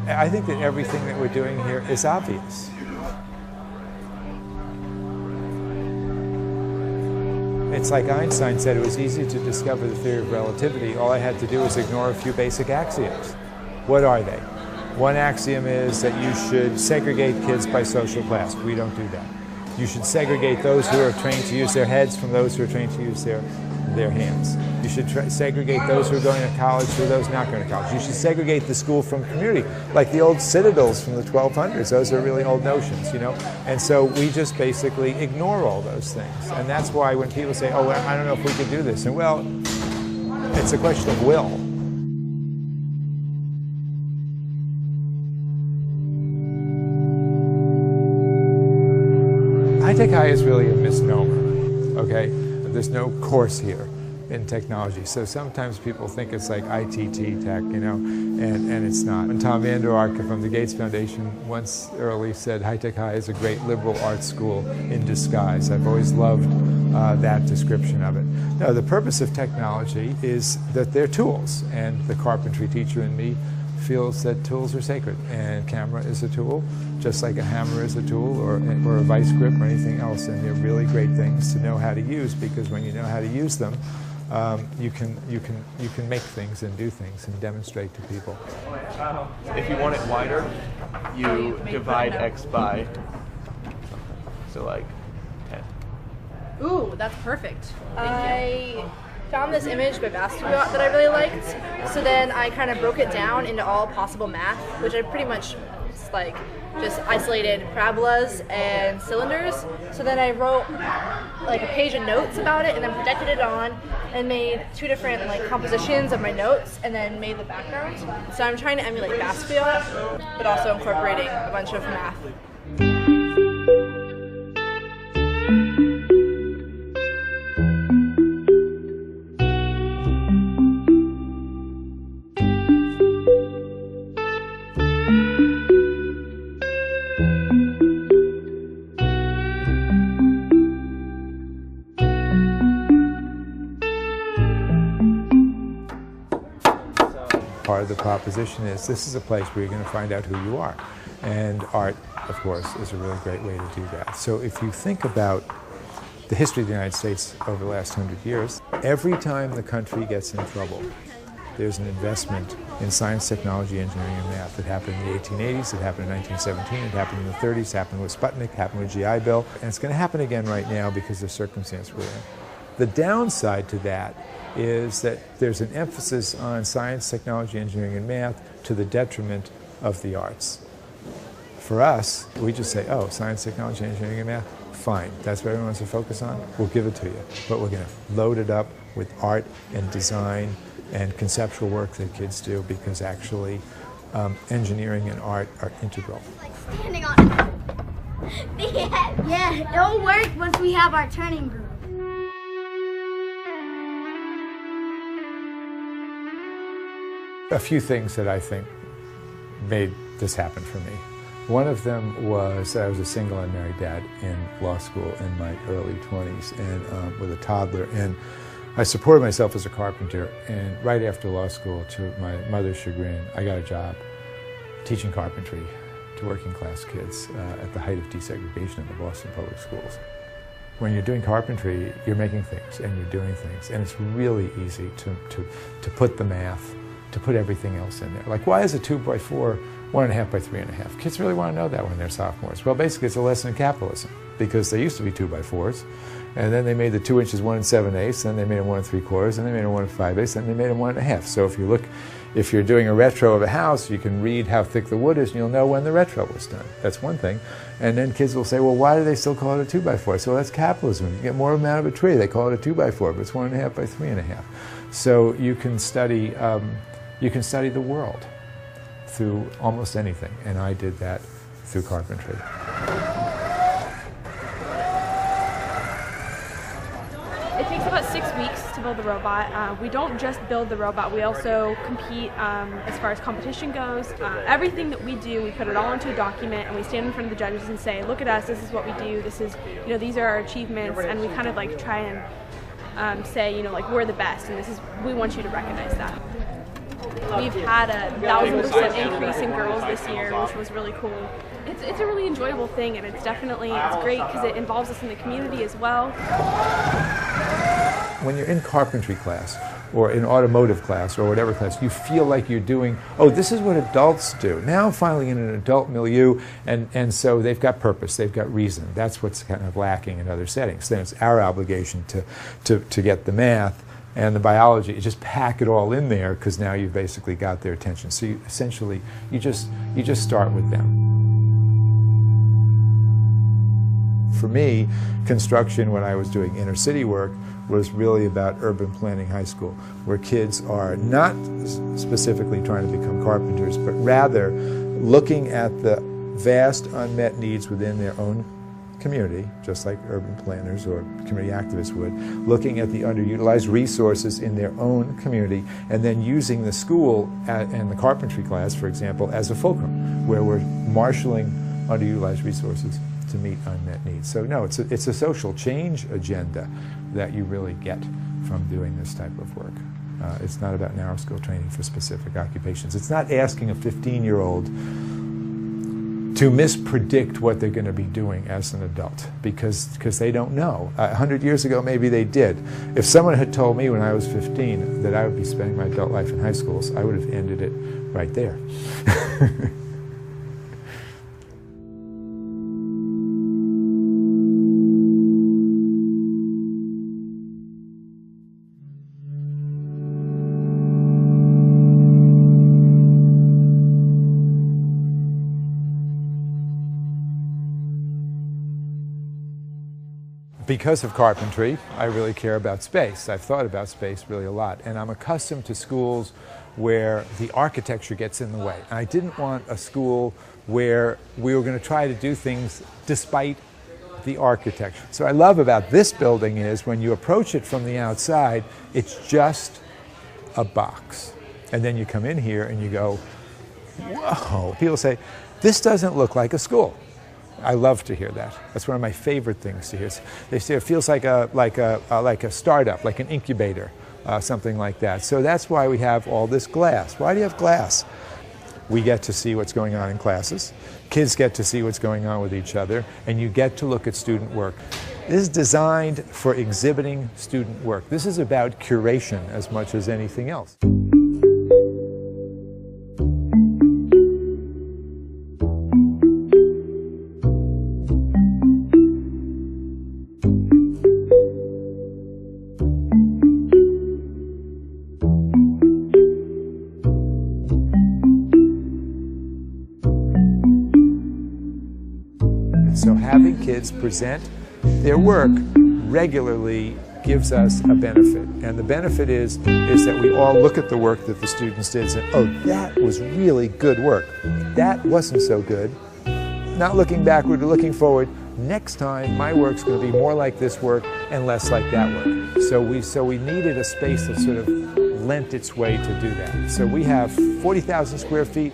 I think that everything that we're doing here is obvious. It's like Einstein said, it was easy to discover the theory of relativity. All I had to do was ignore a few basic axioms. What are they? One axiom is that you should segregate kids by social class. We don't do that. You should segregate those who are trained to use their heads from those who are trained to use their hands. You should segregate those who are going to college from those not going to college. You should segregate the school from community, like the old citadels from the 1200s. Those are really old notions, you know? And so we just basically ignore all those things. And that's why when people say, oh, well, I don't know if we could do this, and well, it's a question of will. High-tech high is really a misnomer, okay? There's no course here in technology. So sometimes people think it's like ITT tech, you know, and it's not. And Tom Vander Ark from the Gates Foundation once early said high-tech high is a great liberal arts school in disguise. I've always loved that description of it. No, the purpose of technology is that they're tools, and the carpentry teacher in me feels that tools are sacred, and camera is a tool, just like a hammer is a tool, or a vice grip or anything else, and they're really great things to know how to use, because when you know how to use them, you can make things and do things and demonstrate to people. If you want it wider, you divide x by, so like 10. Ooh, that's perfect. I found this image by Ketovיות that I really liked, so then I kind of broke it down into all possible math, which I pretty much just isolated parabolas and cylinders. So then I wrote like a page of notes about it and then projected it on and made two different like compositions of my notes and then made the background. So I'm trying to emulate Ketovיות, but also incorporating a bunch of math. Part of the proposition is this is a place where you're going to find out who you are. And art, of course, is a really great way to do that. So if you think about the history of the United States over the last 100 years, every time the country gets in trouble, there's an investment in science, technology, engineering, and math. It happened in the 1880s, it happened in 1917, it happened in the 30s, it happened with Sputnik, it happened with GI Bill, and it's going to happen again right now because of the circumstance we're in. The downside to that is that there's an emphasis on science, technology, engineering, and math to the detriment of the arts. For us, we just say, oh, science, technology, engineering, and math, fine. That's what everyone wants to focus on. We'll give it to you. But we're going to load it up with art and design and conceptual work that kids do, because actually engineering and art are integral. Like standing on it. Yeah, it'll work once we have our turning group. A few things that I think made this happen for me. One of them was I was a single unmarried dad in law school in my early 20s and with a toddler, and I supported myself as a carpenter, and right after law school, to my mother's chagrin, I got a job teaching carpentry to working class kids at the height of desegregation in the Boston public schools. When you're doing carpentry, you're making things and you're doing things, and it's really easy to put the math, to put everything else in there. Like, why is a 2x4 1.5 by 3.5? Kids really want to know that when they're sophomores. Well, basically it's a lesson in capitalism, because they used to be 2x4s, and then they made the 2 inches 1 7/8, then they made them 1 3/4, and they made them 1 5/8, then they made them 1.5. So if you're doing a retro of a house, you can read how thick the wood is, and you'll know when the retro was done. That's one thing. And then kids will say, well, why do they still call it a 2x4? So that's capitalism. You get more of them out of a tree. They call it a 2x4, but it's 1.5 by 3.5. So you can study the world through almost anything, and I did that through carpentry. It takes about 6 weeks to build the robot. We don't just build the robot, we also compete as far as competition goes. Everything that we do, we put it all into a document, and we stand in front of the judges and say, look at us, this is what we do, this is, you know, these are our achievements, and we kind of like try and say, you know, like, we're the best, and we want you to recognize that. We've had a 1,000% increase in girls this year, which was really cool. It's a really enjoyable thing, and it's great because it involves us in the community as well. When you're in carpentry class or in automotive class or whatever class, you feel like you're doing, oh, this is what adults do. Now I'm finally in an adult milieu, and so they've got purpose, they've got reason. That's what's kind of lacking in other settings. Then it's our obligation to get the math and the biology, you just pack it all in there because now you've basically got their attention. So essentially, you just start with them. For me, construction, when I was doing inner city work, was really about urban planning high school, where kids are not specifically trying to become carpenters, but rather looking at the vast unmet needs within their own community, just like urban planners or community activists would, looking at the underutilized resources in their own community, and then using the school and the carpentry class, for example, as a fulcrum, where we're marshaling underutilized resources to meet unmet needs. So no, it's a social change agenda that you really get from doing this type of work. It's not about narrow skill training for specific occupations. It's not asking a 15-year-old to mispredict what they're going to be doing as an adult because they don't know. 100 years ago, maybe they did. If someone had told me when I was 15 that I would be spending my adult life in high schools, I would have ended it right there. Because of carpentry, I really care about space. I've thought about space really a lot, and I'm accustomed to schools where the architecture gets in the way. And I didn't want a school where we were going to try to do things despite the architecture. So what I love about this building is when you approach it from the outside, it's just a box. And then you come in here and you go, whoa. People say, this doesn't look like a school. I love to hear that. That's one of my favorite things to hear. They say it feels like a startup, like an incubator, something like that. So that's why we have all this glass. Why do you have glass? We get to see what's going on in classes. Kids get to see what's going on with each other, and you get to look at student work. This is designed for exhibiting student work. This is about curation as much as anything else. So having kids present their work regularly gives us a benefit. And the benefit is that we all look at the work that the students did and say, oh, that was really good work. That wasn't so good. Not looking backward, looking forward. Next time, my work's going to be more like this work and less like that work. So we needed a space that sort of lent its way to do that. So we have 40,000 square feet.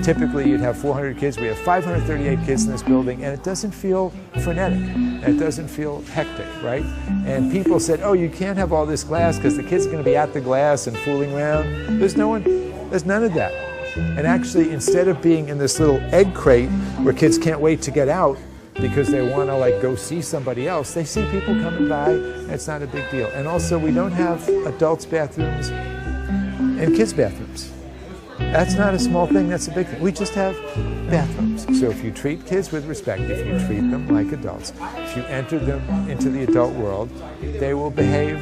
Typically, you'd have 400 kids. We have 538 kids in this building, and it doesn't feel frenetic, and it doesn't feel hectic, right? And people said, oh, you can't have all this glass because the kids are going to be at the glass and fooling around. There's none of that. And actually, instead of being in this little egg crate where kids can't wait to get out because they want to like go see somebody else, they see people coming by, and it's not a big deal. And also, we don't have adults' bathrooms and kids' bathrooms. That's not a small thing, that's a big thing. We just have bathrooms. So if you treat kids with respect, if you treat them like adults, if you enter them into the adult world, they will behave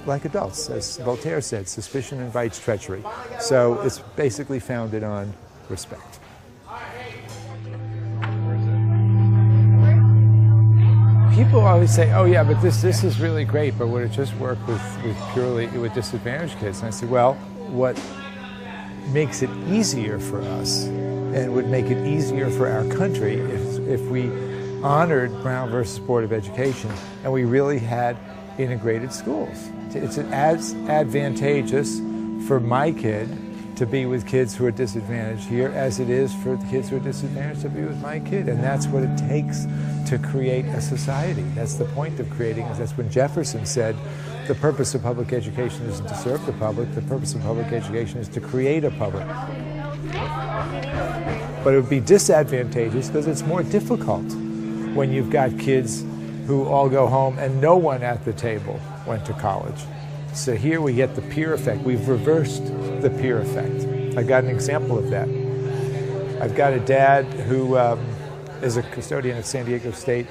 like adults. As Voltaire said, suspicion invites treachery. So it's basically founded on respect. People always say, oh yeah, but this is really great, but would it just work with disadvantaged kids? And I say, well, what makes it easier for us and would make it easier for our country if we honored Brown versus Board of Education and we really had integrated schools. It's as advantageous for my kid to be with kids who are disadvantaged here as it is for the kids who are disadvantaged to be with my kid. And that's what it takes to create a society. That's the point of creating. That's when Jefferson said, the purpose of public education isn't to serve the public, the purpose of public education is to create a public. But it would be disadvantageous because it's more difficult when you've got kids who all go home and no one at the table went to college. So here we get the peer effect. We've reversed the peer effect. I got an example of that. I've got a dad who is a custodian at San Diego State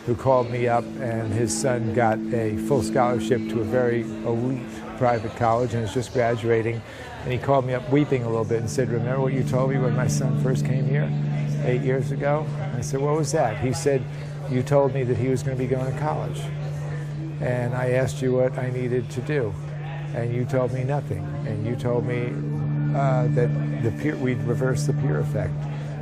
who called me up, and his son got a full scholarship to a very elite private college and is just graduating. And he called me up weeping a little bit and said, remember what you told me when my son first came here 8 years ago? And I said, what was that? He said, you told me that he was going to be going to college. And I asked you what I needed to do. And you told me nothing. And you told me that we'd reverse the peer effect.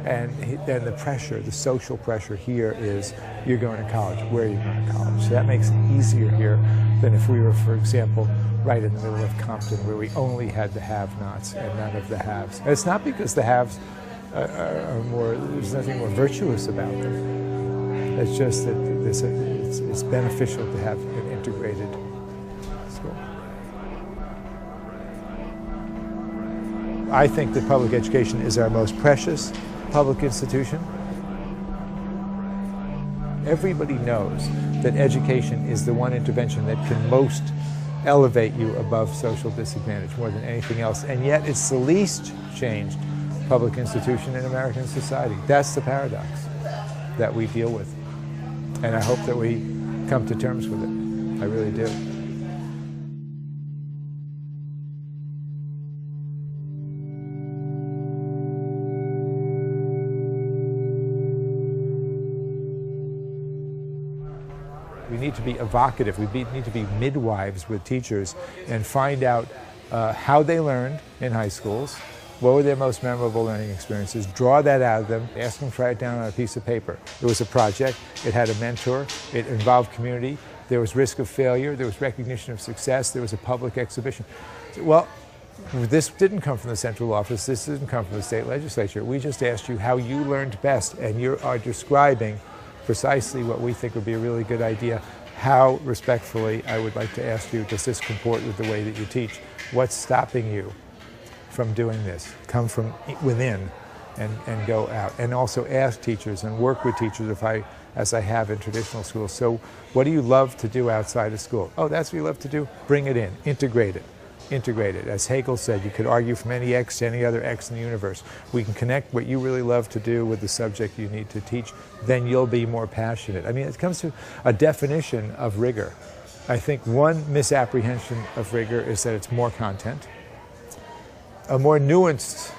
And the pressure, the social pressure here is, you're going to college. Where are you going to college? So that makes it easier here than if we were, for example, right in the middle of Compton, where we only had the have-nots and none of the haves. And it's not because the haves are more, there's nothing more virtuous about them. It's just that it's beneficial to have an integrated school. I think that public education is our most precious public institution. Everybody knows that education is the one intervention that can most elevate you above social disadvantage more than anything else, and yet it's the least changed public institution in American society. That's the paradox that we deal with, and I hope that we come to terms with it. I really do. We need to be evocative. We need to be midwives with teachers and find out how they learned in high schools, what were their most memorable learning experiences, draw that out of them, ask them to write it down on a piece of paper. It was a project, it had a mentor, it involved community, there was risk of failure, there was recognition of success, there was a public exhibition. Well, this didn't come from the central office, this didn't come from the state legislature. We just asked you how you learned best, and you are describing precisely what we think would be a really good idea. How, respectfully, I would like to ask you, does this comport with the way that you teach? What's stopping you from doing this? Come from within and go out. And also ask teachers and work with teachers as I have in traditional schools. So what do you love to do outside of school? Oh, that's what you love to do? Bring it in, integrate it. Integrate it. As Hegel said, you could argue from any X to any other X in the universe. We can connect what you really love to do with the subject you need to teach, then you'll be more passionate. I mean, it comes to a definition of rigor. I think one misapprehension of rigor is that it's more content. A more nuanced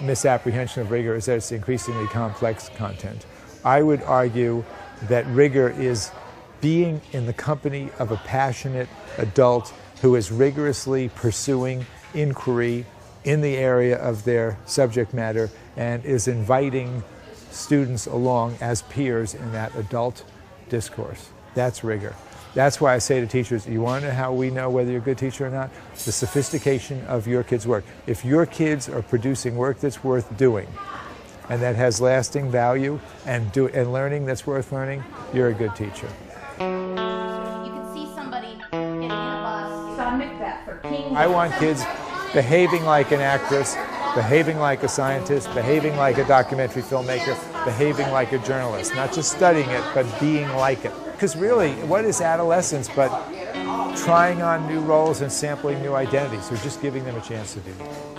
misapprehension of rigor is that it's increasingly complex content. I would argue that rigor is being in the company of a passionate adult who is rigorously pursuing inquiry in the area of their subject matter and is inviting students along as peers in that adult discourse. That's rigor. That's why I say to teachers, you want to know how we know whether you're a good teacher or not? The sophistication of your kids' work. If your kids are producing work that's worth doing and that has lasting value and learning that's worth learning, you're a good teacher. I want kids behaving like an actress, behaving like a scientist, behaving like a documentary filmmaker, behaving like a journalist. Not just studying it, but being like it. Because really, what is adolescence but trying on new roles and sampling new identities? So just giving them a chance to do that.